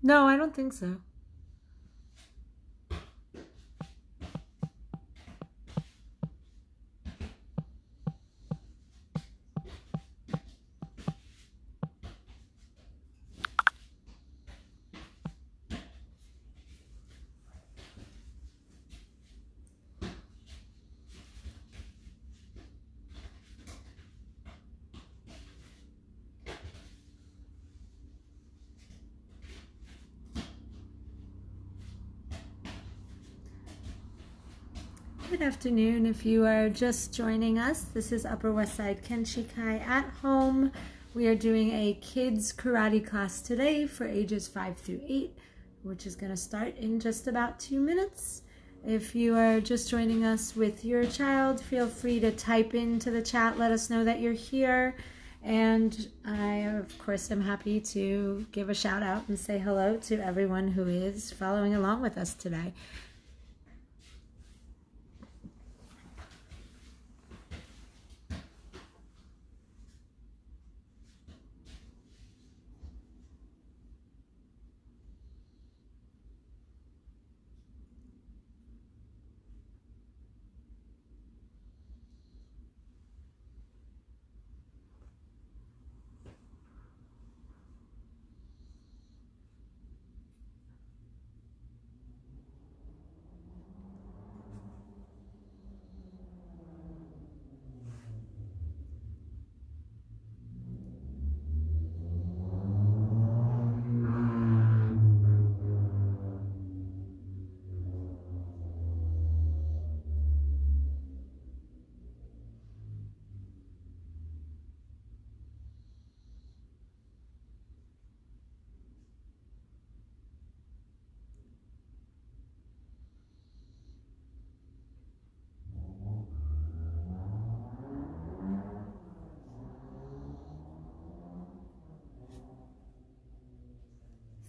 No, I don't think so. Good afternoon. If you are just joining us, this is Upper West Side Kiai at home. We are doing a kids karate class today for ages 5 through 8, which is going to start in just about 2 minutes. If you are just joining us with your child, feel free to type into the chat, let us know that you're here. And I, of course, am happy to give a shout out and say hello to everyone who is following along with us today.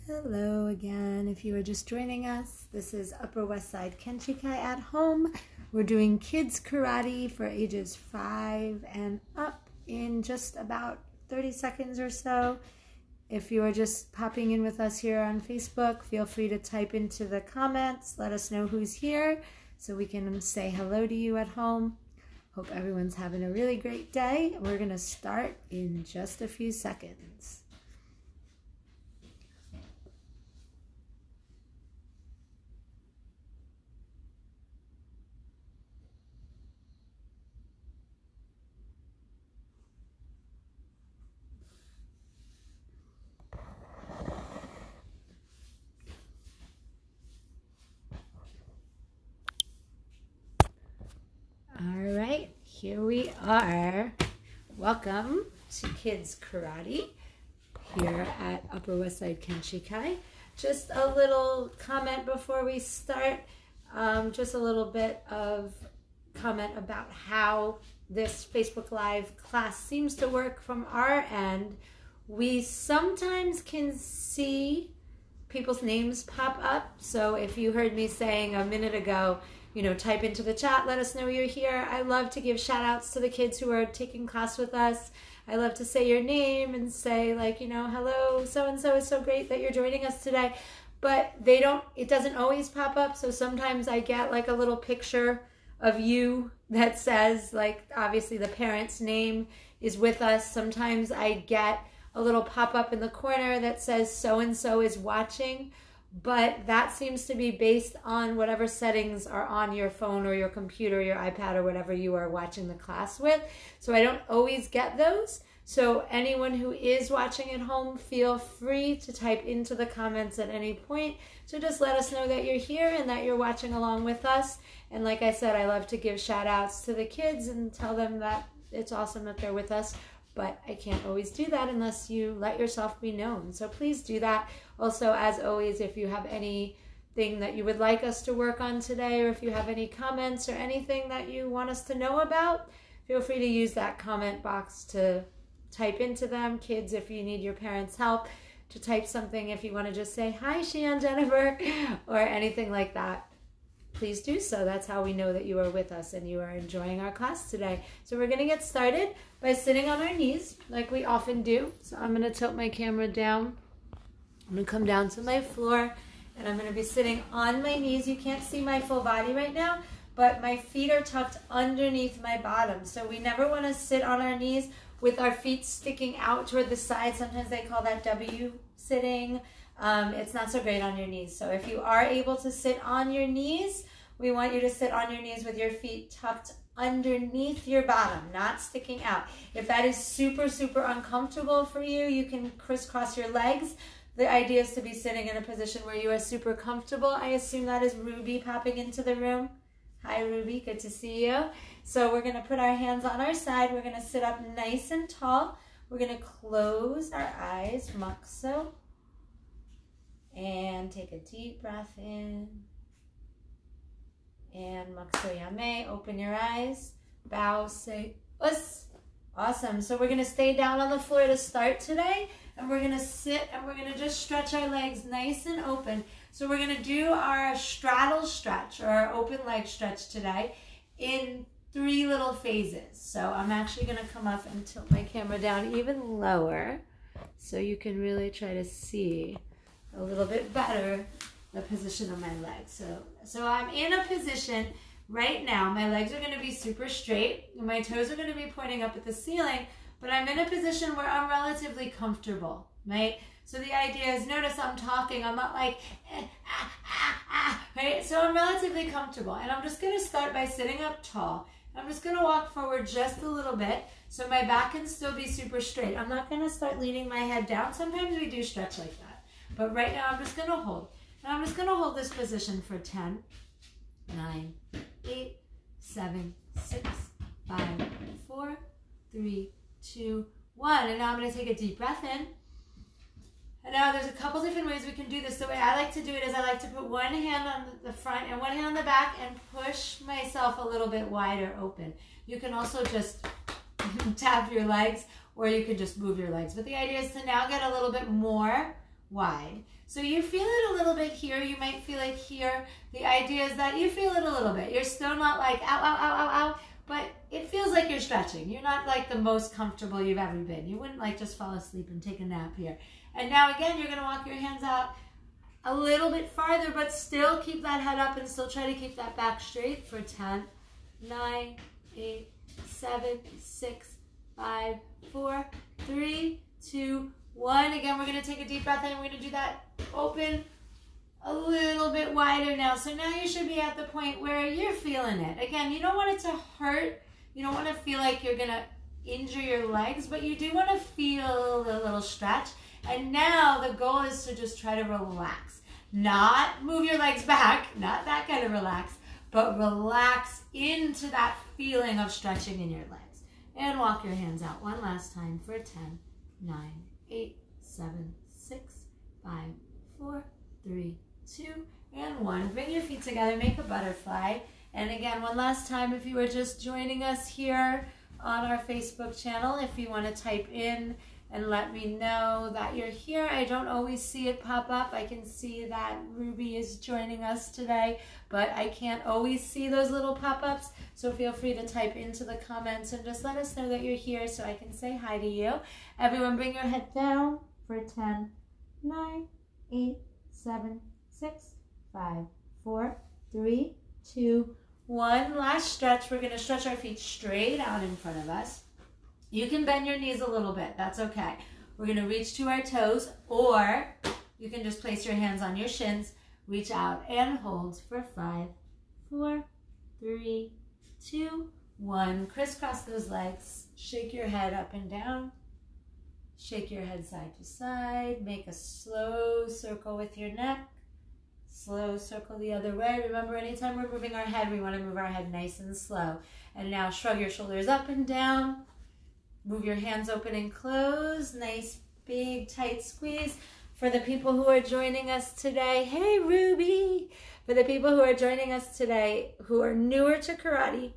Hello again. If you are just joining us, this is Upper West Side Kiai at home. We're doing kids karate for ages 5 and up in just about 30 seconds or so. If you are just popping in with us here on Facebook, feel free to type into the comments. Let us know who's here so we can say hello to you at home. Hope everyone's having a really great day. We're going to start in just a few seconds. All right, here we are. Welcome to Kids Karate here at Upper West Side Kiai. Just a little comment before we start. Just a little bit of comment about how this Facebook Live class seems to work from our end. We sometimes can see people's names pop up. So if you heard me saying a minute ago, type into the chat, let us know you're here. I love to give shout outs to the kids who are taking class with us. I love to say your name and say hello, so-and-so, it's so great that you're joining us today. But it doesn't always pop up. So sometimes I get like a little picture of you that says obviously the parent's name is with us. Sometimes I get a little pop-up in the corner that says so-and-so is watching. But that seems to be based on whatever settings are on your phone or your computer, your iPad, or whatever you are watching the class with. So I don't always get those. So anyone who is watching at home, feel free to type into the comments at any point. So just let us know that you're here and that you're watching along with us. And like I said, I love to give shout outs to the kids and tell them that it's awesome that they're with us. But I can't always do that unless you let yourself be known. So please do that. Also, as always, if you have anything that you would like us to work on today, or if you have any comments or anything that you want us to know about, feel free to use that comment box to type into them. Kids, if you need your parents' help, to type something if you want to just say, hi, Shean Jennifer, or anything like that. Please do so. That's how we know that you are with us and you are enjoying our class today. So we're going to get started by sitting on our knees like we often do. So I'm going to tilt my camera down I'm going to come down to my floor, and I'm going to be sitting on my knees. You can't see my full body right now, but my feet are tucked underneath my bottom. So we never want to sit on our knees with our feet sticking out toward the side. Sometimes they call that W sitting. It's not so great on your knees. So if you are able to sit on your knees, we want you to sit on your knees with your feet tucked underneath your bottom, not sticking out. If that is super, super uncomfortable for you, you can crisscross your legs. The idea is to be sitting in a position where you are super comfortable. I assume that is Ruby popping into the room. Hi, Ruby. Good to see you. So we're going to put our hands on our side. We're going to sit up nice and tall. We're going to close our eyes, Makso. And take a deep breath in. And Makso Yame. Open your eyes. Bow, say, us. Awesome. So we're going to stay down on the floor to start today. And we're going to sit and we're going to just stretch our legs nice and open. So we're going to do our straddle stretch or our open leg stretch today in 3 little phases. So I'm actually going to come up and tilt my camera down even lower so you can really try to see a little bit better the position of my legs. So I'm in a position right now. My legs are going to be super straight. My toes are going to be pointing up at the ceiling, but I'm in a position where I'm relatively comfortable, right? So the idea is, notice I'm talking, I'm not like, right? So I'm relatively comfortable. And I'm just going to start by sitting up tall. I'm just going to walk forward just a little bit so my back can still be super straight. I'm not going to start leaning my head down. Sometimes we do stretch like that. But right now I'm just going to hold. And I'm just going to hold this position for 10, 9, 8, 7, 6, 5, 4, 3, 2, 1. And now I'm going to take a deep breath in. And now there's a couple different ways we can do this. The way I like to do it is I like to put one hand on the front and one hand on the back and push myself a little bit wider open. You can also just tap your legs, or you can just move your legs. But the idea is to now get a little bit more wide. So you feel it a little bit here. You might feel it here. The idea is that you feel it a little bit. You're still not like, ow, ow, ow, ow, ow. But it feels like you're stretching. You're not like the most comfortable you've ever been. You wouldn't like just fall asleep and take a nap here. And now again, you're going to walk your hands out a little bit farther, but still keep that head up and still try to keep that back straight for 10, 9, 8, 7, 6, 5, 4, 3, 2, 1. Again, we're going to take a deep breath in. We're going to do that open a little bit wider now. So now you should be at the point where you're feeling it. Again, you don't want it to hurt. You don't want to feel like you're going to injure your legs, but you do want to feel a little stretch. And now the goal is to just try to relax. Not move your legs back, not that kind of relax, but relax into that feeling of stretching in your legs. And walk your hands out one last time for 10, 9, 8, 7, 6, 5, 4, 3, 2, and 1. Bring your feet together, make a butterfly. And again, one last time, if you were just joining us here on our Facebook channel, if you want to type in and let me know that you're here. I don't always see it pop up. I can see that Ruby is joining us today, but I can't always see those little pop-ups. So feel free to type into the comments and just let us know that you're here so I can say hi to you. Everyone bring your head down for 10, 9, 8, 7, 6, 5, 4, 3, 2, 1. Last stretch. We're going to stretch our feet straight out in front of us. You can bend your knees a little bit. That's okay. We're going to reach to our toes, or you can just place your hands on your shins, reach out and hold for 5, 4, 3, 2, 1. Crisscross those legs. Shake your head up and down. Shake your head side to side. Make a slow circle with your neck. Slow circle the other way. Remember, anytime we're moving our head, we want to move our head nice and slow. And now shrug your shoulders up and down. Move your hands open and close. Nice, big, tight squeeze. For the people who are joining us today, hey, Ruby. For the people who are joining us today who are newer to karate,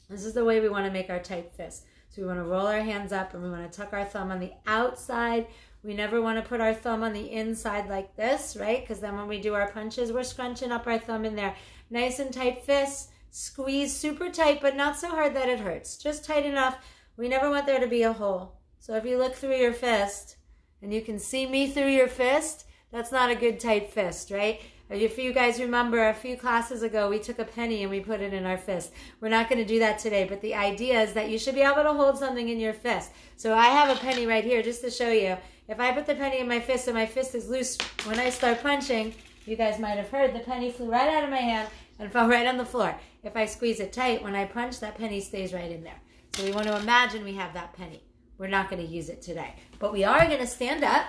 this is the way we want to make our tight fist. So we want to roll our hands up and we want to tuck our thumb on the outside. We never want to put our thumb on the inside like this, right? Because then when we do our punches, we're scrunching up our thumb in there. Nice and tight fist. Squeeze super tight, but not so hard that it hurts. Just tight enough. We never want there to be a hole. So if you look through your fist, and you can see me through your fist, that's not a good tight fist, right? If you guys remember, a few classes ago, we took a penny and we put it in our fist. We're not going to do that today, but the idea is that you should be able to hold something in your fist. So I have a penny right here just to show you. If I put the penny in my fist and my fist is loose, when I start punching, you guys might have heard, the penny flew right out of my hand and fell right on the floor. If I squeeze it tight, when I punch, that penny stays right in there. So we want to imagine we have that penny. We're not going to use it today, but we are going to stand up.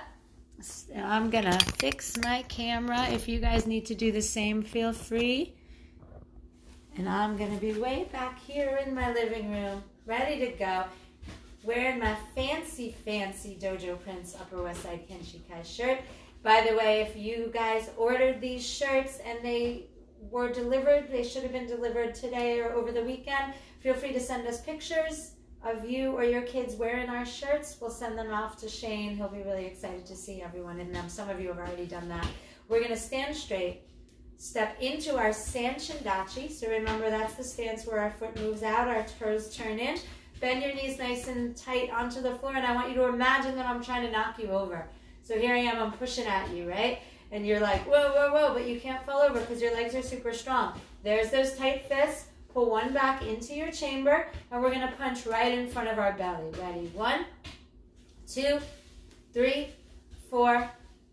I'm going to fix my camera. If you guys need to do the same, feel free. And I'm going to be way back here in my living room, ready to go, wearing my fancy, fancy Dojo Prince Upper West Side Kenshikai shirt. By the way, if you guys ordered these shirts and they were delivered, they should have been delivered today or over the weekend, feel free to send us pictures of you or your kids wearing our shirts. We'll send them off to Shane. He'll be really excited to see everyone in them. Some of you have already done that. We're going to stand straight, step into our Sanchindachi. So remember, that's the stance where our foot moves out, our toes turn in. Bend your knees nice and tight onto the floor, and I want you to imagine that I'm trying to knock you over. So here I am, I'm pushing at you, right? And you're like, whoa, whoa, whoa, but you can't fall over because your legs are super strong. There's those tight fists. Pull one back into your chamber, and we're going to punch right in front of our belly. Ready? 1, 2, 3, 4,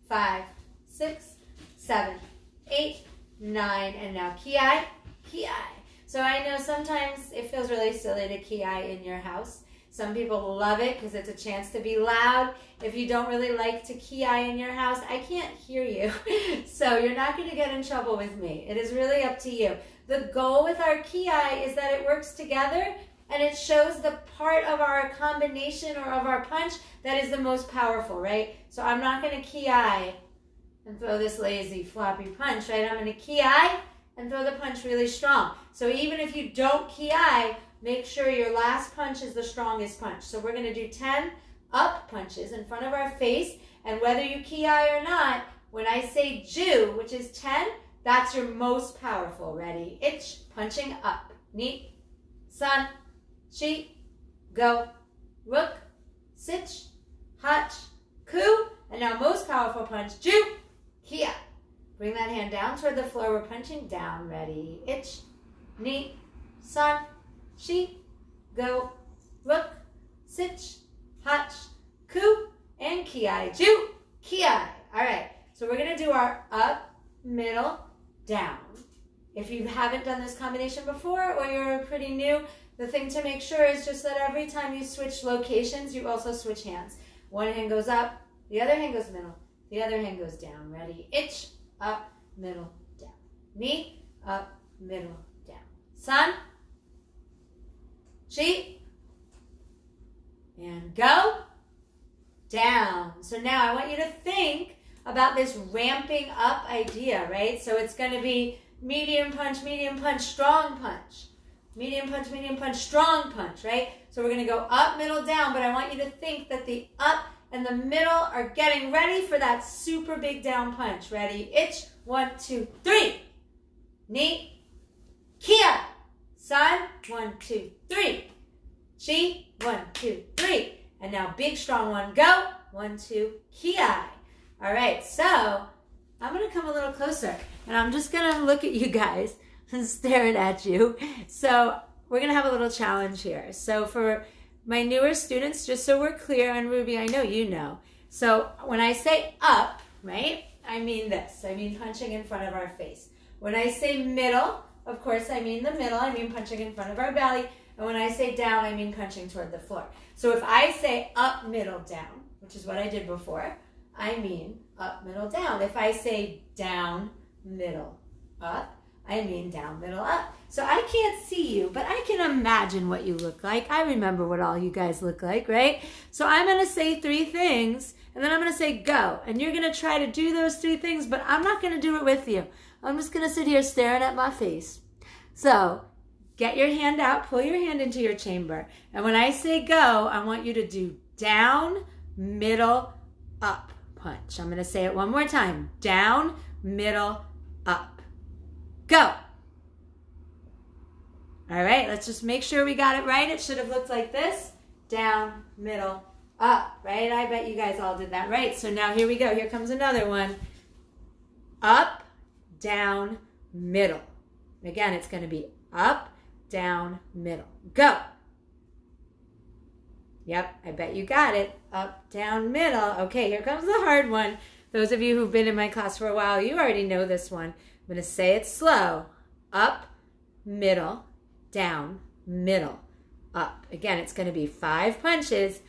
5, 6, 7, 8, 9, and now kiai, kiai. So I know sometimes it feels really silly to kiai in your house. Some people love it because it's a chance to be loud. If you don't really like to kiai in your house, I can't hear you. So you're not going to get in trouble with me. It is really up to you. The goal with our kiai is that it works together and it shows the part of our combination or of our punch that is the most powerful, right? So I'm not going to kiai and throw this lazy floppy punch, right? I'm going to kiai and throw the punch really strong. So even if you don't kiai, make sure your last punch is the strongest punch. So we're going to do 10 up punches in front of our face, and whether you kiai or not, when I say ju, which is 10, that's your most powerful. Ready? Ich, punching up. Ni, san, chi, go, rook, sich, hach, ku, and now most powerful punch, ju, kia. Bring that hand down toward the floor. We're punching down. Ready? Ich, ni, san, chi, go, rook, sich, hach, ku, and kiai, ju, kiai. All right, so we're going to do our up, middle, down. If you haven't done this combination before or you're pretty new, the thing to make sure is just that every time you switch locations, you also switch hands. One hand goes up, the other hand goes middle, the other hand goes down. Ready? Ich, up, middle, down. Ni, up, middle, down. San, chi, and go, down. So now I want you to think about this ramping up idea, right? So it's going to be medium punch, strong punch. Medium punch, strong punch, right? So we're going to go up, middle, down, but I want you to think that the up and the middle are getting ready for that super big down punch. Ready? Ich, 1, 2, 3. Ni, kia. San, 1, 2, 3. Chi, 1, 2, 3. And now big strong one, go. 1, 2, kiai. All right, so I'm going to come a little closer, and I'm just going to look at you guys and staring at you. So we're going to have a little challenge here. So for my newer students, just so we're clear, and Ruby, I know you know. So when I say up, right, I mean this. I mean punching in front of our face. When I say middle, of course, I mean the middle. I mean punching in front of our belly. And when I say down, I mean punching toward the floor. So if I say up, middle, down, which is what I did before, I mean up, middle, down. If I say down, middle, up, I mean down, middle, up. So I can't see you, but I can imagine what you look like. I remember what all you guys look like, right? So I'm going to say 3 things, and then I'm going to say go. And you're going to try to do those 3 things, but I'm not going to do it with you. I'm just going to sit here staring at my face. So get your hand out, pull your hand into your chamber. And when I say go, I want you to do down, middle, up punch. I'm going to say it one more time. Down, middle, up. Go. All right, let's just make sure we got it right. It should have looked like this. Down, middle, up, right? I bet you guys all did that right. So now here we go. Here comes another one. Up, down, middle. Again, it's going to be up, down, middle. Go. Yep, I bet you got it. Up, down, middle. Okay, here comes the hard one. Those of you who've been in my class for a while, you already know this one. I'm going to say it slow. Up, middle, down, middle, up. Again, it's going to be 5 punches.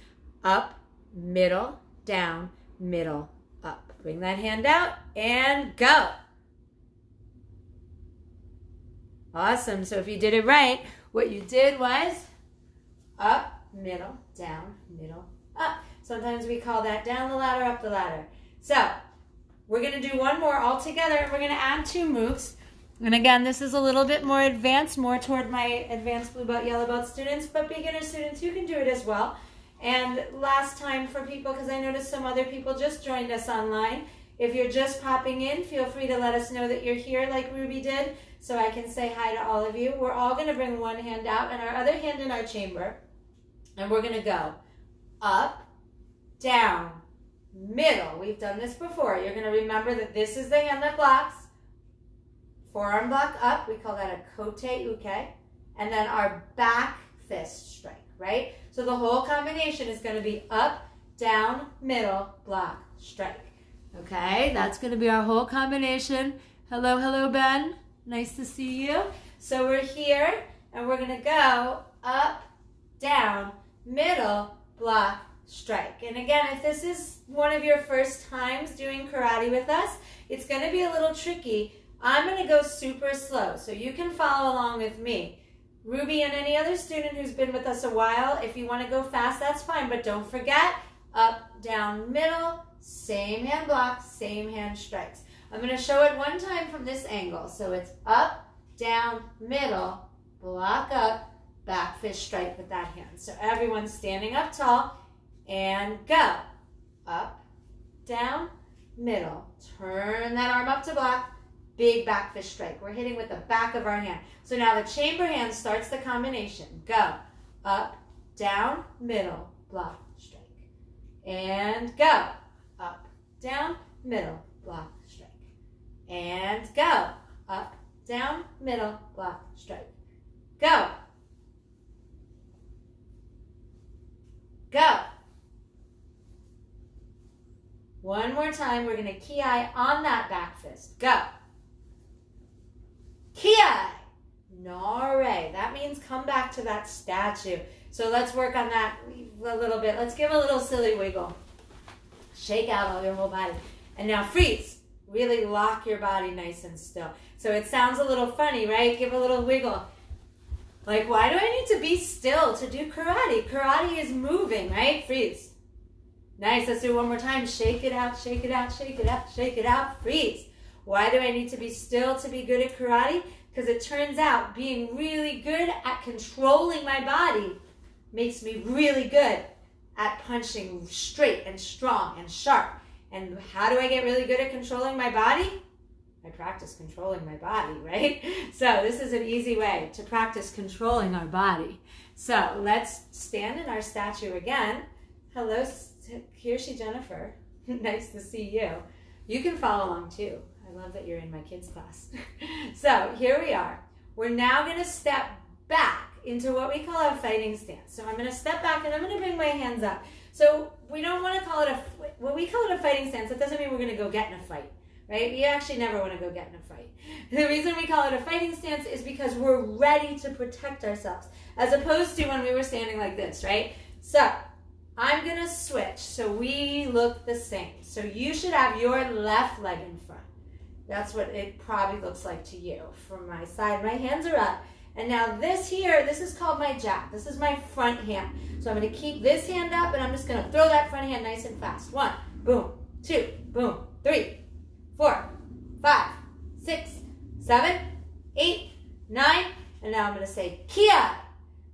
Up, middle, down, middle, up. Bring that hand out and go. Awesome. So if you did it right, what you did was up, middle, down, middle, up. Sometimes we call that down the ladder, up the ladder. So we're going to do one more all together, and we're going to add 2 moves. And again, this is a little bit more advanced, more toward my advanced blue belt, yellow belt students, but beginner students, you can do it as well. And last time for people, because I noticed some other people just joined us online, if you're just popping in, feel free to let us know that you're here like Ruby did, so I can say hi to all of you. We're all going to bring one hand out and our other hand in our chamber, and we're going to go up, down, middle. We've done this before. You're going to remember that this is the hand that blocks. Forearm block up. We call that a cote uke. And then our back fist strike, right? So the whole combination is going to be up, down, middle, block, strike. Okay, that's going to be our whole combination. Hello, hello, Ben. Nice to see you. So we're here, and we're going to go up, down, middle, block, strike. And again, if this is one of your first times doing karate with us, it's going to be a little tricky. I'm going to go super slow, so you can follow along with me. Ruby and any other student who's been with us a while, if you want to go fast, that's fine, but don't forget, up, down, middle, same hand block, same hand strikes. I'm going to show it one time from this angle. So it's up, down, middle, block up, back fist strike with that hand. So everyone's standing up tall and go. Up, down, middle. Turn that arm up to block, big back fist strike. We're hitting with the back of our hand. So now the chamber hand starts the combination. Go. Up, down, middle, block, strike. And go. Up, down, middle, block, strike. And go. Up, down, middle, block, strike. Go. Go. One more time. We're going to kiai on that back fist. Go. Kiai. Nare. That means come back to that statue. So let's work on that a little bit. Let's give a little silly wiggle. Shake out all your whole body. And now freeze. Really lock your body nice and still. So it sounds a little funny, right? Give a little wiggle. Like, why do I need to be still to do karate? Karate is moving, right? Freeze. Nice. Let's do it one more time. Shake it out, shake it out, shake it out, shake it out. Freeze. Why do I need to be still to be good at karate? Because it turns out being really good at controlling my body makes me really good at punching straight and strong and sharp. And how do I get really good at controlling my body? I practice controlling my body, right? So this is an easy way to practice controlling our body. So let's stand in our statue again. Hello, Kirshi Jennifer. Nice to see you. You can follow along too. I love that you're in my kids class. So here we are. We're now going to step back into what we call a fighting stance. So I'm going to step back and I'm going to bring my hands up. So we don't want to call it when we call it a fighting stance, that doesn't mean we're going to go get in a fight, right? We actually never want to go get in a fight. The reason we call it a fighting stance is because we're ready to protect ourselves, as opposed to when we were standing like this, right? So I'm going to switch so we look the same. So you should have your left leg in front. That's what it probably looks like to you. From my side, my hands are up. And now this here, this is called my jab. This is my front hand. So I'm going to keep this hand up, and I'm just going to throw that front hand nice and fast. 1, boom, 2, boom, 3, 4, 5, 6, 7, 8, 9. And now I'm going to say kiai.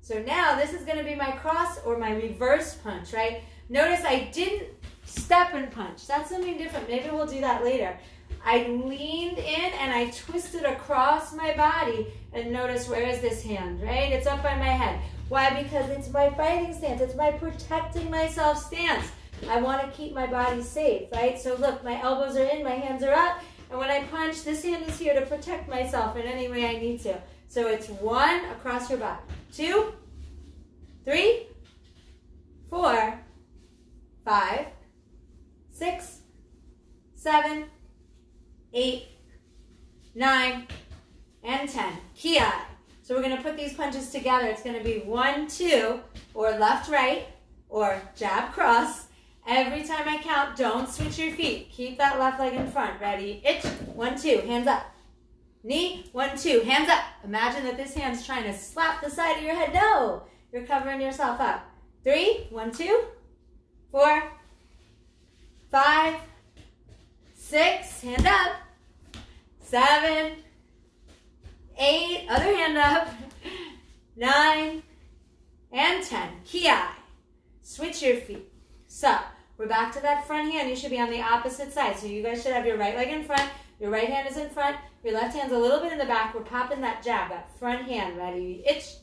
So now this is going to be my cross or my reverse punch, right? Notice I didn't step and punch. That's something different. Maybe we'll do that later. I leaned in and I twisted across my body, and notice, where is this hand, right? It's up by my head. Why? Because it's my fighting stance. It's my protecting myself stance. I want to keep my body safe, right? So look, my elbows are in, my hands are up, and when I punch, this hand is here to protect myself in any way I need to. So it's 1 across your body, 2, 3, 4, 5, 6, 7, 8, 9, and 10. Kiai. So we're going to put these punches together. It's going to be 1, 2, or left, right, or jab, cross. Every time I count, don't switch your feet. Keep that left leg in front. Ready? Itch. 1, 2. Hands up. Knee. 1, 2. Hands up. Imagine that this hand's trying to slap the side of your head. No. You're covering yourself up. 3. 1, 2. 4. 5. 6. Hand up. 7. 8. Other hand up. 9. And 10. Kiai. Switch your feet. So, we're back to that front hand. You should be on the opposite side. So you guys should have your right leg in front. Your right hand is in front. Your left hand's a little bit in the back. We're popping that jab, that front hand. Ready? Itch.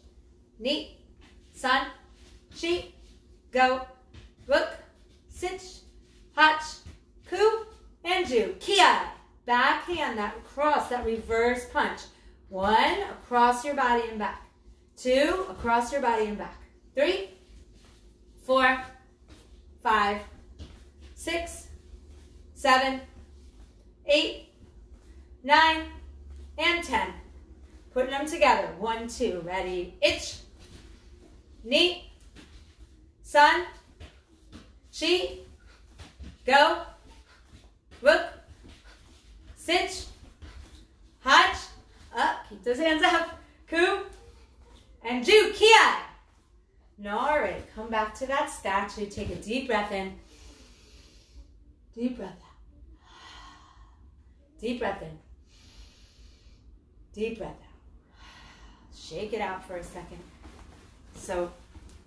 Knee. Sun. Chi. Go. Look. Sitch. Hutch. Ku. And Ju. Kiai. Back hand, that cross, that reverse punch. 1, across your body and back. 2, across your body and back. 3, 4, 5, 6, 7, 8, 9, and 10. Putting them together. 1, 2. Ready? Itch. Knee. Sun. Chi. Go. Look. Sitch. Hutch. Up. Keep those hands up. Ku. And Ju. Kiai. All right. Come back to that statue. Take a deep breath in. Deep breath out. Deep breath in. Deep breath out. Shake it out for a second. So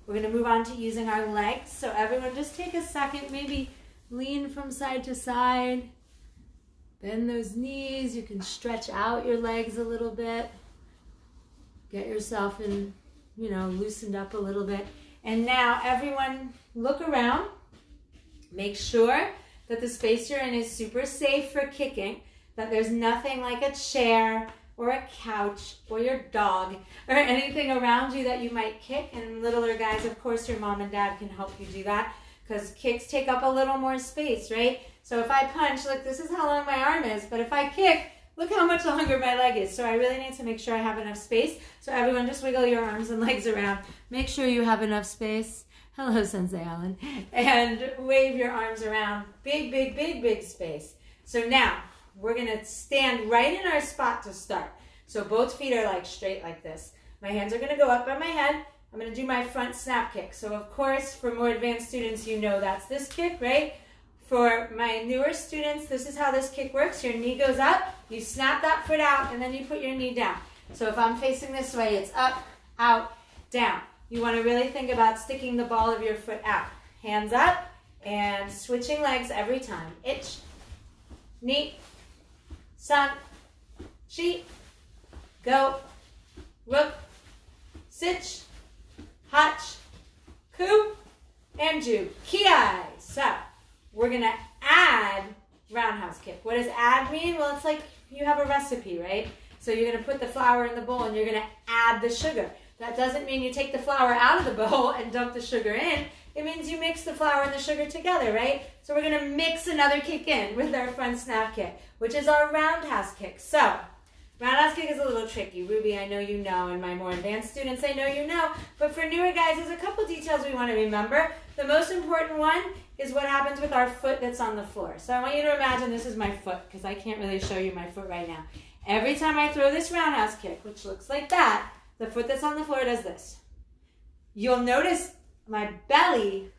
we're going to move on to using our legs. So everyone just take a second. Maybe lean from side to side. Bend those knees. You can stretch out your legs a little bit. Get yourself loosened up a little bit. And now everyone look around. Make sure that the space you're in is super safe for kicking, that there's nothing like a chair or a couch or your dog or anything around you that you might kick. And littler guys, of course, your mom and dad can help you do that, because kicks take up a little more space, right? So if I punch, look, this is how long my arm is, but if I kick, look how much longer my leg is. So I really need to make sure I have enough space. So everyone just wiggle your arms and legs around. Make sure you have enough space. Hello, Sensei Alan. And wave your arms around. Big, big, big, big space. So now we're going to stand right in our spot to start. So both feet are like straight like this. My hands are going to go up by my head. I'm going to do my front snap kick. So of course, for more advanced students, you know that's this kick, right? For my newer students, this is how this kick works. Your knee goes up, you snap that foot out, and then you put your knee down. So if I'm facing this way, it's up, out, down. You want to really think about sticking the ball of your foot out. Hands up, and switching legs every time. Itch, knee, sun, chi, go, rook, sitch, hutch, ku, and ju. Kiai. So we're going to add roundhouse kick. What does add mean? Well, it's like you have a recipe, right? So you're going to put the flour in the bowl and you're going to add the sugar. That doesn't mean you take the flour out of the bowl and dump the sugar in. It means you mix the flour and the sugar together, right? So we're going to mix another kick in with our front snap kick, which is our roundhouse kick. So roundhouse kick is a little tricky. Ruby, I know you know, and my more advanced students, I know you know. But for newer guys, there's a couple details we want to remember. The most important one is what happens with our foot that's on the floor. So I want you to imagine this is my foot, because I can't really show you my foot right now. Every time I throw this roundhouse kick, which looks like that, the foot that's on the floor does this. You'll notice my belly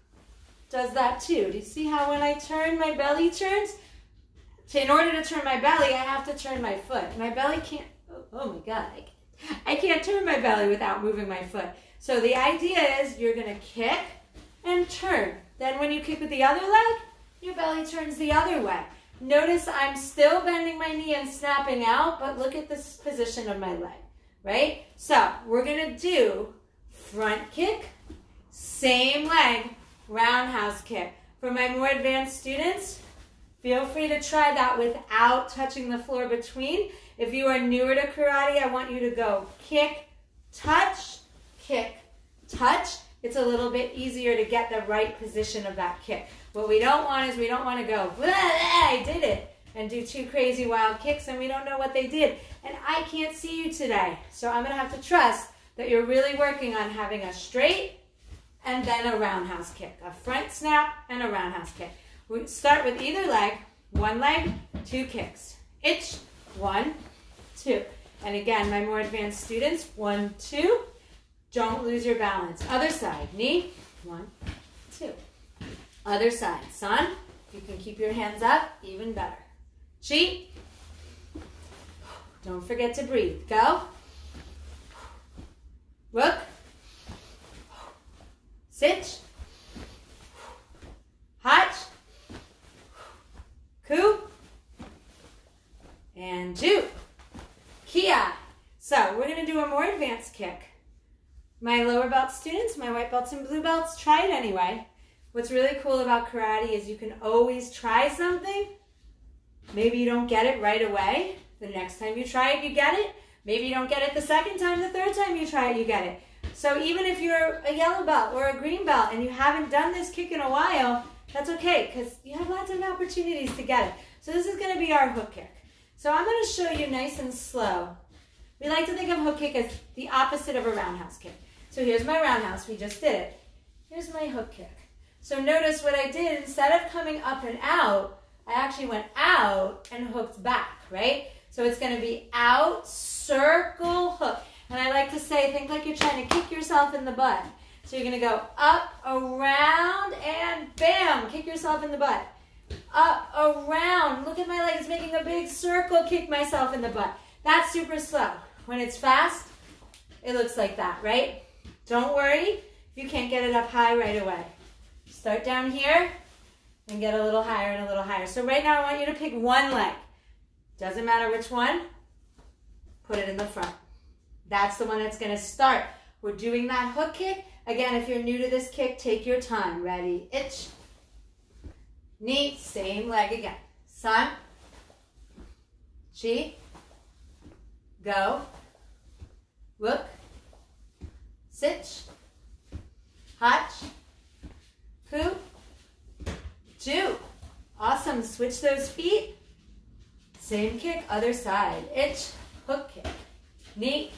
does that too. Do you see how when I turn, my belly turns? In order to turn my belly, I have to turn my foot. My belly can't, oh my God, I can't turn my belly without moving my foot. So the idea is you're going to kick and turn. Then when you kick with the other leg, your belly turns the other way. Notice I'm still bending my knee and snapping out, but look at this position of my leg, right? So we're going to do front kick, same leg, roundhouse kick. For my more advanced students, feel free to try that without touching the floor between. If you are newer to karate, I want you to go kick, touch, kick, touch. It's a little bit easier to get the right position of that kick. What we don't want is we don't want to go, I did it, and do two crazy wild kicks and we don't know what they did. And I can't see you today. So I'm going to have to trust that you're really working on having a straight and then a roundhouse kick. A front snap and a roundhouse kick. We start with either leg, one leg, two kicks. Itch, 1, 2. And again, my more advanced students, 1, 2. Don't lose your balance. Other side, knee, 1, 2. Other side, son, if you can keep your hands up, even better. Chi, don't forget to breathe. Go. Rook, sit, hutch, ku, and ju, kiai. So we're going to do a more advanced kick. My lower belt students, my white belts and blue belts, try it anyway. What's really cool about karate is you can always try something. Maybe you don't get it right away. The next time you try it, you get it. Maybe you don't get it the second time, the third time you try it, you get it. So even if you're a yellow belt or a green belt and you haven't done this kick in a while, that's okay because you have lots of opportunities to get it. So this is going to be our hook kick. So I'm going to show you nice and slow. We like to think of hook kick as the opposite of a roundhouse kick. So here's my roundhouse. We just did it. Here's my hook kick. So notice what I did. Instead of coming up and out, I actually went out and hooked back, right? So it's going to be out, circle, hook. And I like to say, think like you're trying to kick yourself in the butt. So you're going to go up, around, and bam, kick yourself in the butt. Up, around. Look at my leg. It's making a big circle, kick myself in the butt. That's super slow. When it's fast, it looks like that, right? Don't worry if you can't get it up high right away. Start down here and get a little higher and a little higher. So right now I want you to pick one leg. Doesn't matter which one. Put it in the front. That's the one that's going to start. We're doing that hook kick. Again, if you're new to this kick, take your time. Ready? Itch. Knee. Same leg again. Sun. Chi. Go. Rook. Sit. Hutch. Ku. Ju. Awesome. Switch those feet. Same kick, other side. Itch, hook kick. Knee.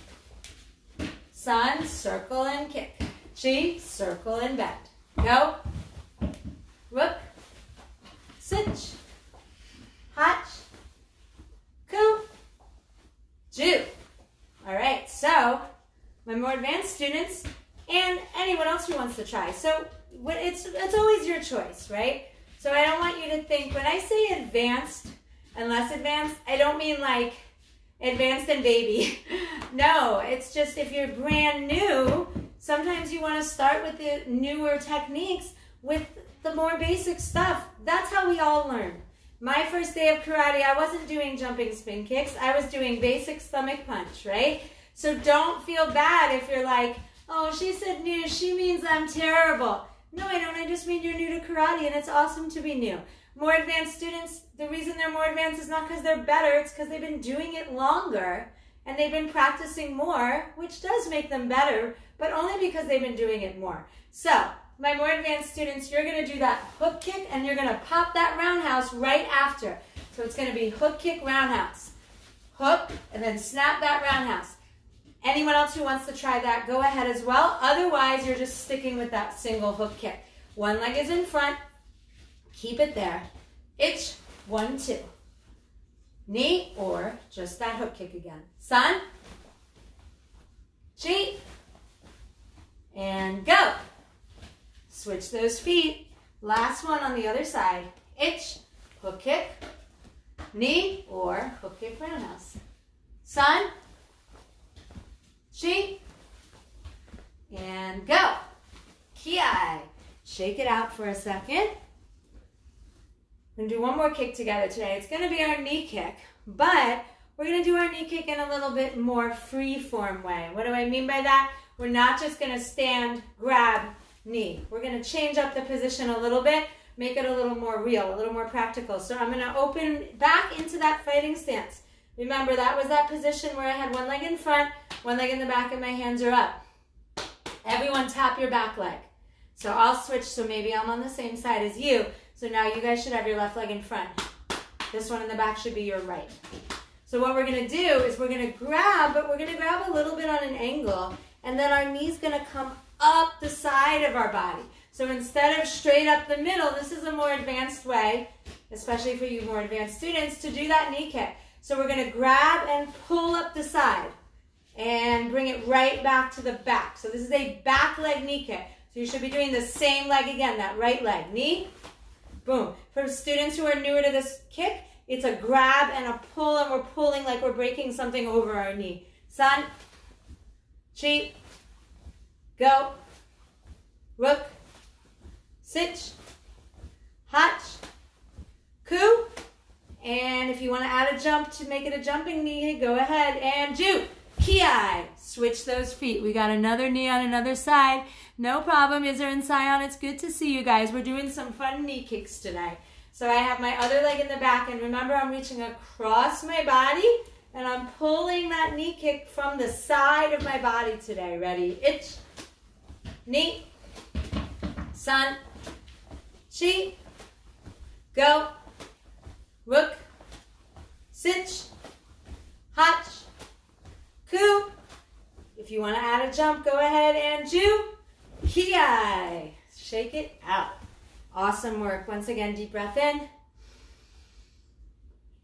Sun, circle and kick. Chi, circle and bend. Go. Rook. Sit. Hutch. Ku. Ju. All right, so my more advanced students and anyone else who wants to try. So it's always your choice, right? So I don't want you to think, when I say advanced and less advanced, I don't mean like advanced and baby. No, it's just if you're brand new, sometimes you want to start with the newer techniques with the more basic stuff. That's how we all learn. My first day of karate, I wasn't doing jumping spin kicks. I was doing basic stomach punch, right? So don't feel bad if you're like, oh, she said new, she means I'm terrible. No, I don't. I just mean you're new to karate, and it's awesome to be new. More advanced students, the reason they're more advanced is not because they're better. It's because they've been doing it longer, and they've been practicing more, which does make them better, but only because they've been doing it more. So, my more advanced students, you're going to do that hook kick, and you're going to pop that roundhouse right after. So it's going to be hook kick, roundhouse. Hook, and then snap that roundhouse. Anyone else who wants to try that, go ahead as well. Otherwise, you're just sticking with that single hook kick. One leg is in front. Keep it there. Itch, 1, 2. Knee, or just that hook kick again. Sun. Chi. And go. Switch those feet. Last one on the other side. Itch, hook kick. Knee, or hook kick roundhouse. Sun. Chi, and go. Kiai. Shake it out for a second. We're going to do one more kick together today. It's going to be our knee kick, but we're going to do our knee kick in a little bit more free form way. What do I mean by that? We're not just going to stand, grab, knee. We're going to change up the position a little bit, make it a little more real, a little more practical. So I'm going to open back into that fighting stance. Remember, that was that position where I had one leg in front, one leg in the back, and my hands are up. Everyone tap your back leg. So I'll switch, so maybe I'm on the same side as you. So now you guys should have your left leg in front. This one in the back should be your right. So what we're going to do is we're going to grab, but we're going to grab a little bit on an angle, and then our knee's going to come up the side of our body. So instead of straight up the middle, this is a more advanced way, especially for you more advanced students, to do that knee kick. So we're going to grab and pull up the side and bring it right back to the back. So this is a back leg knee kick. So you should be doing the same leg again, that right leg. Knee, boom. For students who are newer to this kick, it's a grab and a pull, and we're pulling like we're breaking something over our knee. San, chi, go, rook, sit, hach, ku. And if you want to add a jump to make it a jumping knee, go ahead and ju, kiai. Switch those feet. We got another knee on another side. No problem. Izzer and Sion, it's good to see you guys. We're doing some fun knee kicks today. So I have my other leg in the back, and remember, I'm reaching across my body, and I'm pulling that knee kick from the side of my body today. Ready? Ich, knee, san, chi, go, rook, sit, hach, ku. If you want to add a jump, go ahead and ju, kiai. Shake it out. Awesome work. Once again, deep breath in.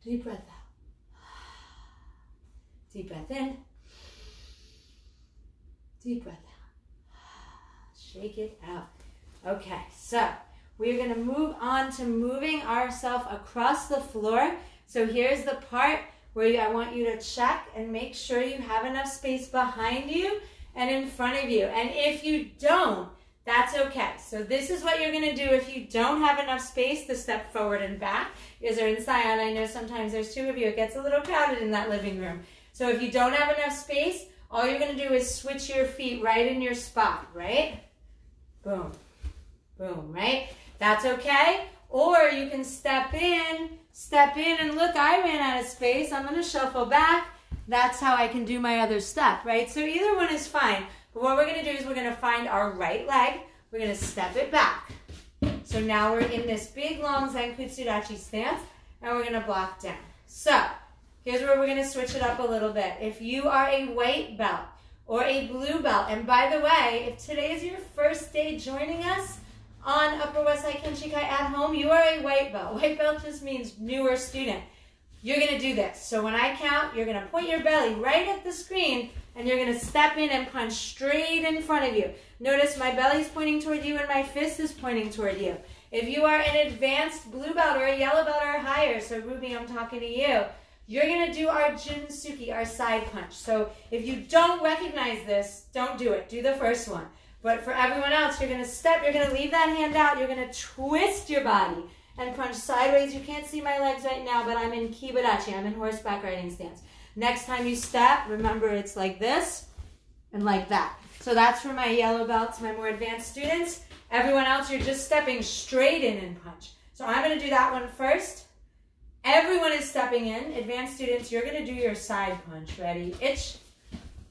Deep breath out. Deep breath in. Deep breath out. Shake it out. Okay, so we're going to move on to moving ourselves across the floor. So here's the part where I want you to check and make sure you have enough space behind you and in front of you. And if you don't, that's okay. So this is what you're going to do if you don't have enough space to step forward and back. Is there inside? I know sometimes there's two of you. It gets a little crowded in that living room. So if you don't have enough space, all you're going to do is switch your feet right in your spot, right? Boom. Boom, right? That's okay. Or you can step in, and look, I ran out of space. I'm going to shuffle back. That's how I can do my other step, right? So either one is fine. But what we're going to do is we're going to find our right leg. We're going to step it back. So now we're in this big, long Zankutsudachi stance, and we're going to block down. So here's where we're going to switch it up a little bit. If you are a white belt or a blue belt, and by the way, if today is your first day joining us on Upper West Side Kenshikai at home, you are a white belt. White belt just means newer student. You're going to do this. So when I count, you're going to point your belly right at the screen, and you're going to step in and punch straight in front of you. Notice my belly's pointing toward you and my fist is pointing toward you. If you are an advanced blue belt or a yellow belt or higher, so Ruby, I'm talking to you, you're going to do our Junsuki, our side punch. So if you don't recognize this, don't do it. Do the first one. But for everyone else, you're going to step, you're going to leave that hand out, you're going to twist your body and punch sideways. You can't see my legs right now, but I'm in Kibadachi. I'm in horseback riding stance. Next time you step, remember it's like this and like that. So that's for my yellow belts, my more advanced students. Everyone else, you're just stepping straight in and punch. So I'm going to do that one first. Everyone is stepping in. Advanced students, you're going to do your side punch. Ready? Ich,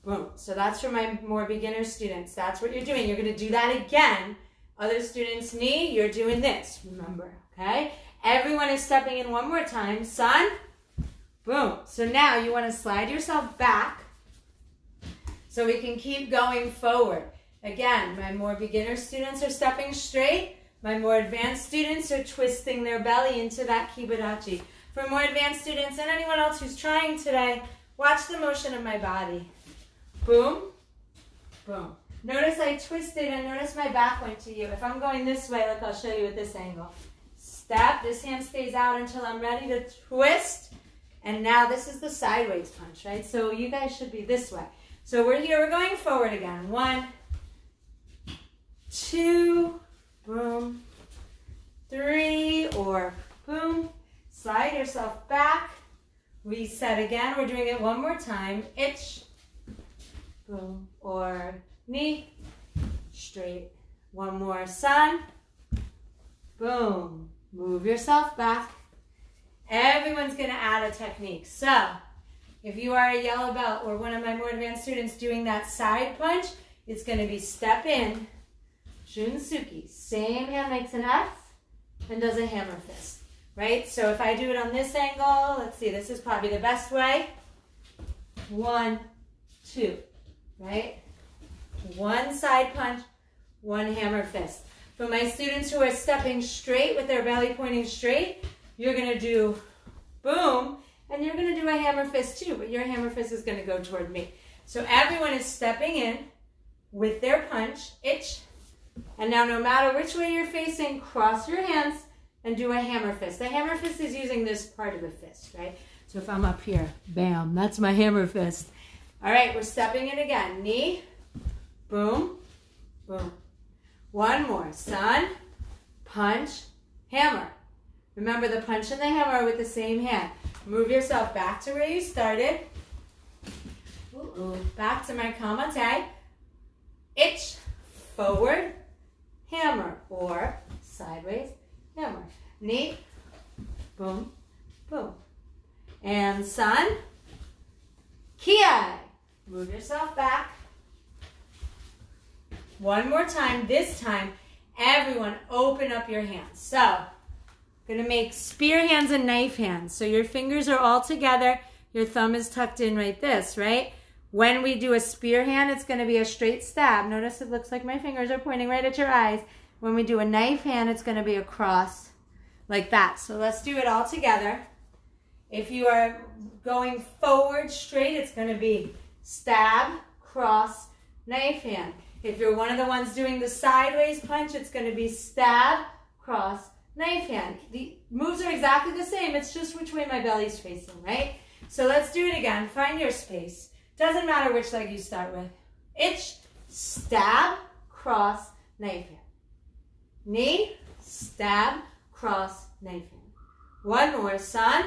boom. So that's for my more beginner students. That's what you're doing. You're going to do that again. Other students' knee, you're doing this. Remember, okay? Everyone is stepping in one more time. San, boom. So now you want to slide yourself back so we can keep going forward. Again, my more beginner students are stepping straight. My more advanced students are twisting their belly into that kibadachi. For more advanced students and anyone else who's trying today, watch the motion of my body. Boom, boom. Notice I twisted and notice my back went to you. If I'm going this way, look, I'll show you at this angle. Step, this hand stays out until I'm ready to twist. And now this is the sideways punch, right? So you guys should be this way. So we're here, we're going forward again. 1, 2, boom, 3 or boom. Slide yourself back. Reset again. We're doing it one more time. Ich, boom, or knee, straight. One more, sun, boom. Move yourself back. Everyone's going to add a technique. So, if you are a yellow belt or one of my more advanced students doing that side punch, it's going to be step in, Junsuki. Same hand makes an F and does a hammer fist, right? So if I do it on this angle, let's see, this is probably the best way. 1, 2, right? One side punch, one hammer fist. For my students who are stepping straight with their belly pointing straight, you're going to do boom, and you're going to do a hammer fist too, but your hammer fist is going to go toward me. So everyone is stepping in with their punch, ich, and now no matter which way you're facing, cross your hands and do a hammer fist. The hammer fist is using this part of the fist, right? So if I'm up here, bam, that's my hammer fist. All right, we're stepping in again. Knee, boom, boom. One more, sun, punch, hammer. Remember, the punch and the hammer are with the same hand. Move yourself back to where you started. Back to my kamate. Ich, forward, hammer, or sideways, hammer. Knee, boom, boom. And sun, kiai. Move yourself back. One more time. This time, everyone open up your hands. So, going to make spear hands and knife hands. So your fingers are all together. Your thumb is tucked in like this, right? When we do a spear hand, it's going to be a straight stab. Notice it looks like my fingers are pointing right at your eyes. When we do a knife hand, it's going to be a cross like that. So let's do it all together. If you are going forward straight, it's going to be stab, cross, knife hand. If you're one of the ones doing the sideways punch, it's going to be stab, cross, knife hand. The moves are exactly the same. It's just which way my belly's facing, right? So let's do it again. Find your space. Doesn't matter which leg you start with. Ich, stab, cross, knife hand. Knee, stab, cross, knife hand. One more, sun,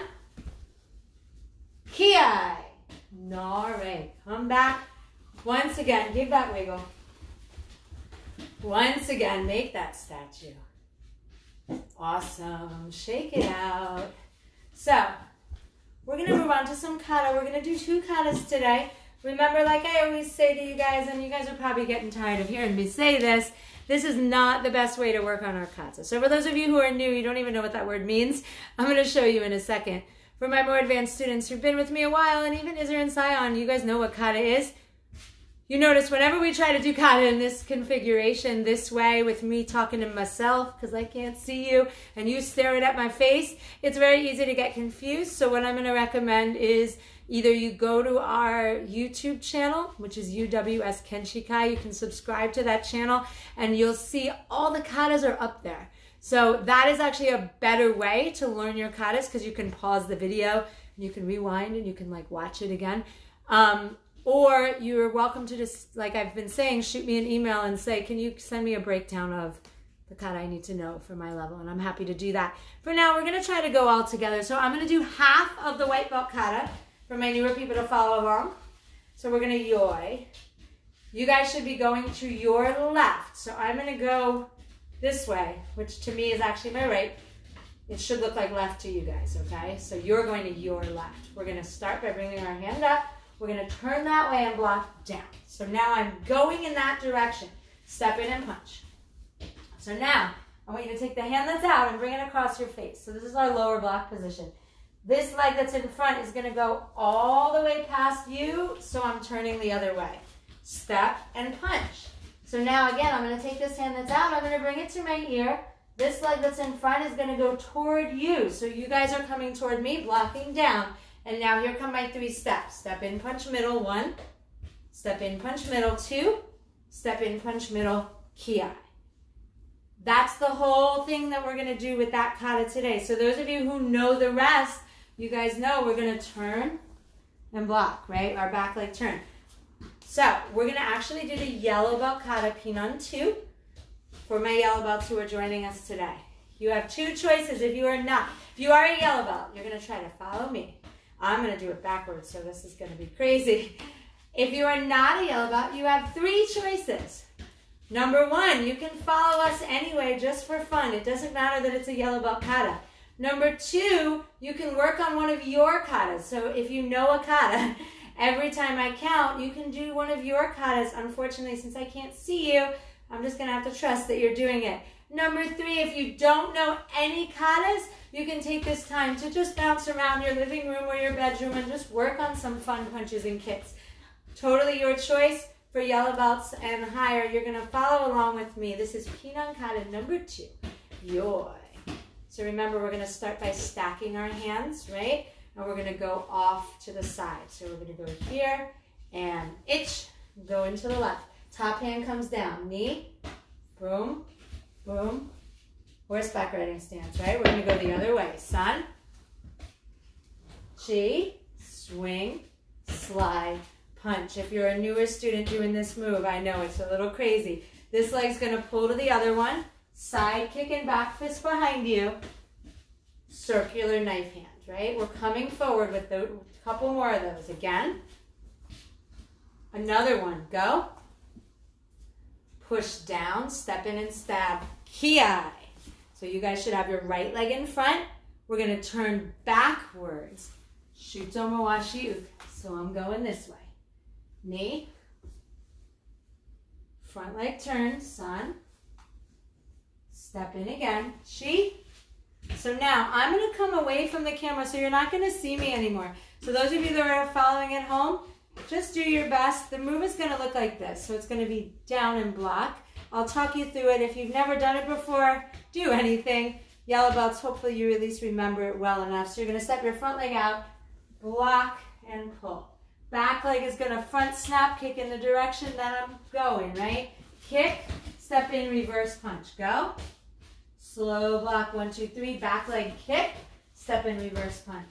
kiai. All right, come back. Once again, give that wiggle. Once again, make that statue. Awesome. Shake it out. So, we're going to move on to some kata. We're going to do 2 katas today. Remember, like I always say to you guys, and you guys are probably getting tired of hearing me say this, this is not the best way to work on our kata. So for those of you who are new, you don't even know what that word means, I'm going to show you in a second. For my more advanced students who've been with me a while, and even Izzer and Sion, you guys know what kata is. You notice whenever we try to do kata in this configuration, this way, with me talking to myself, because I can't see you, and you staring at my face, it's very easy to get confused. So what I'm going to recommend is either you go to our YouTube channel, which is UWS Kenshikai. You can subscribe to that channel, and you'll see all the katas are up there. So that is actually a better way to learn your katas, because you can pause the video, and you can rewind, and you can like watch it again. Or you're welcome to just, like I've been saying, shoot me an email and say, can you send me a breakdown of the kata I need to know for my level? And I'm happy to do that. For now, we're going to try to go all together. So I'm going to do half of the white belt kata for my newer people to follow along. So we're going to yoi. You guys should be going to your left. So I'm going to go this way, which to me is actually my right. It should look like left to you guys, okay? So you're going to your left. We're going to start by bringing our hand up. We're going to turn that way and block down. So now I'm going in that direction. Step in and punch. So now I want you to take the hand that's out and bring it across your face. So this is our lower block position. This leg that's in front is going to go all the way past you, so I'm turning the other way. Step and punch. So now again, I'm going to take this hand that's out. I'm going to bring it to my ear. This leg that's in front is going to go toward you. So you guys are coming toward me, blocking down. And now here come my 3 steps. Step in, punch middle, 1. Step in, punch middle, 2. Step in, punch middle, kiai. That's the whole thing that we're going to do with that kata today. So those of you who know the rest, you guys know we're going to turn and block, right? Our back leg turn. So we're going to actually do the yellow belt kata Pinan 2 for my yellow belts who are joining us today. You have two choices if you are not. If you are a yellow belt, you're going to try to follow me. I'm going to do it backwards, so this is going to be crazy. If you are not a yellow belt, you have three choices. Number one, you can follow us anyway just for fun. It doesn't matter that it's a yellow belt kata. Number two, you can work on one of your katas. So if you know a kata, every time I count, you can do one of your katas. Unfortunately, since I can't see you, I'm just going to have to trust that you're doing it. Number three, if you don't know any katas, you can take this time to just bounce around your living room or your bedroom and just work on some fun punches and kicks. Totally your choice. For yellow belts and higher, you're going to follow along with me. This is Pinan Kata number 2. Yoi. So remember, we're going to start by stacking our hands, right? And we're going to go off to the side. So we're going to go here and itch, go into the left. Top hand comes down, knee, boom, boom. Horseback riding stance, right? We're going to go the other way. Sun, chi, swing, slide, punch. If you're a newer student doing this move, I know it's a little crazy. This leg's going to pull to the other one. Side kick and back fist behind you. Circular knife hand, right? We're coming forward with a couple more of those. Again. Another one. Go. Push down, step in and stab. Kiai. So you guys should have your right leg in front. We're going to turn backwards. Shutomawashi uke. So I'm going this way. Knee, front leg turn, sun, step in again, chi. So now I'm going to come away from the camera so you're not going to see me anymore. So those of you that are following at home, just do your best. The move is going to look like this. So it's going to be down and block. I'll talk you through it. If you've never done it before, do anything. Yellow belts, hopefully you at least remember it well enough. So you're going to step your front leg out, block and pull. Back leg is going to front snap, kick in the direction that I'm going, right? Kick, step in, reverse punch. Go. Slow block, 1, 2, 3. Back leg kick, step in, reverse punch.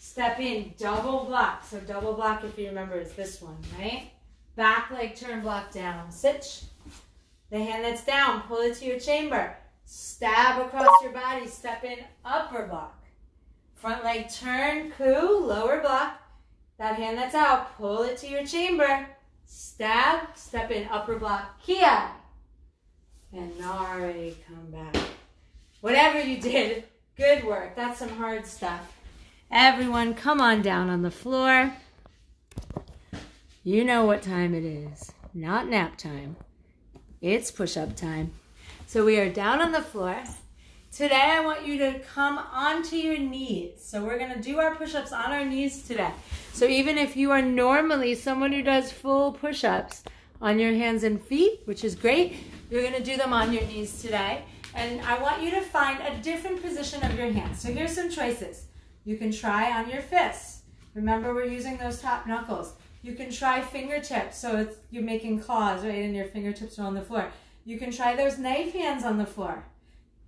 Step in, double block. So double block, if you remember, is this one, right? Back leg turn, block down. Sit. The hand that's down, pull it to your chamber. Stab across your body, step in, upper block. Front leg turn, coup, lower block. That hand that's out, pull it to your chamber. Stab, step in, upper block, kiai. And nare, come back. Whatever you did, good work. That's some hard stuff. Everyone, come on down on the floor. You know what time it is. Not nap time. It's push-up time. So we are down on the floor. Today I want you to come onto your knees. So we're going to do our push-ups on our knees today. So even if you are normally someone who does full push-ups on your hands and feet, which is great, you're going to do them on your knees today. And I want you to find a different position of your hands. So here's some choices. You can try on your fists. Remember, we're using those top knuckles. You can try fingertips. So you're making claws, right? And your fingertips are on the floor. You can try those knife hands on the floor.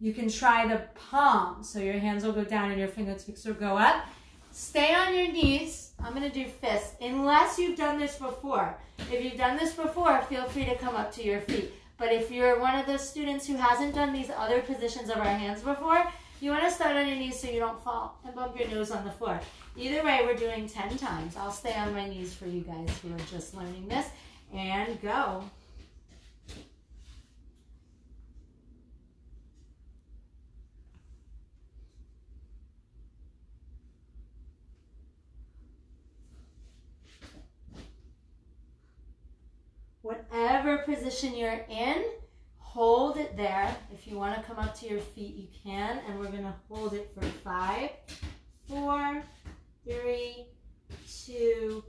You can try the palm. So your hands will go down and your fingertips will go up. Stay on your knees. I'm going to do fists, unless you've done this before. If you've done this before, feel free to come up to your feet. But if you're one of those students who hasn't done these other positions of our hands before, you want to start on your knees so you don't fall and bump your nose on the floor. Either way, we're doing 10 times. I'll stay on my knees for you guys who are just learning this. And go. Whatever position you're in, hold it there. If you want to come up to your feet, you can. And we're going to hold it for 5, 4, 3, 2,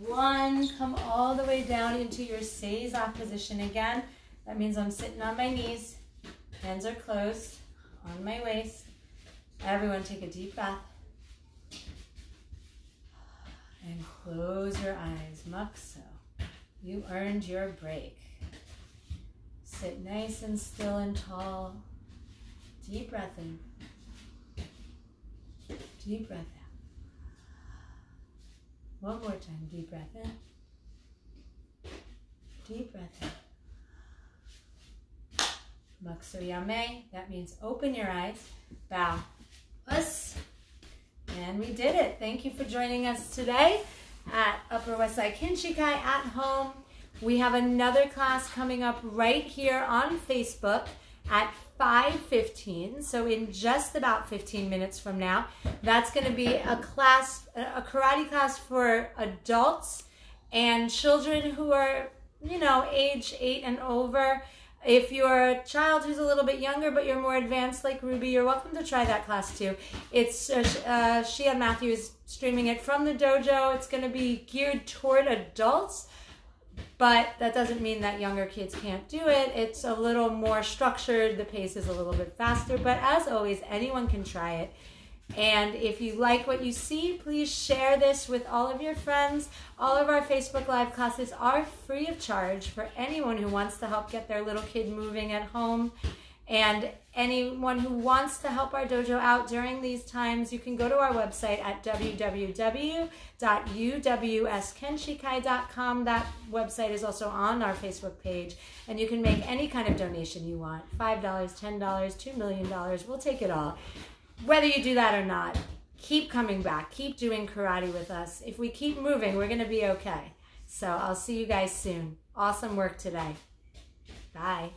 1. Come all the way down into your seiza position again. That means I'm sitting on my knees. Hands are closed on my waist. Everyone take a deep breath. And close your eyes. Mukso. You earned your break. Sit nice and still and tall. Deep breath in. Deep breath out. One more time. Deep breath in. Deep breath out. Maksuyame, that means open your eyes. Bow. Us. And we did it. Thank you for joining us today at Upper West Side Kinshikai at home. We have another class coming up right here on Facebook at 5:15. So in just about 15 minutes from now, that's going to be a class, a karate class for adults and children who are, age 8 and over. If you're a child who's a little bit younger but you're more advanced like Ruby, you're welcome to try that class too. It's Shia Matthews streaming it from the dojo. It's going to be geared toward adults, but that doesn't mean that younger kids can't do it. It's a little more structured. The pace is a little bit faster, but as always, anyone can try it. And if you like what you see, please share this with all of your friends. All of our Facebook Live classes are free of charge for anyone who wants to help get their little kid moving at home. And anyone who wants to help our dojo out during these times, you can go to our website at www.uwskenshikai.com. That website is also on our Facebook page. And you can make any kind of donation you want. $5, $10, $2 million. We'll take it all. Whether you do that or not, keep coming back. Keep doing karate with us. If we keep moving, we're going to be okay. So I'll see you guys soon. Awesome work today. Bye.